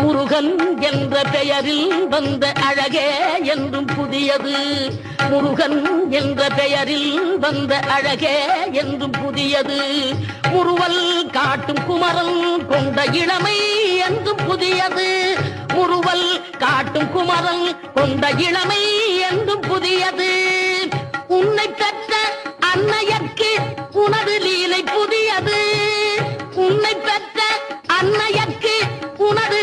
முருகன் என்ற பெயரில் வந்த அழகே என்றும் புதியது. முருகன் என்ற பெயரில் வந்த அழகே என்றும் புதியது. முறுவல் காட்டும் குமரன் கொண்ட இளமை என்றும் புதியது. முறுவல் காட்டும் குமரன் கொண்ட இளமை என்றும் புதியது. உன்னை பெற்ற அன்னையர்க்கு உனது லீலை புதியது. உன்னை பெற்ற அன்னையர்க்கு உனது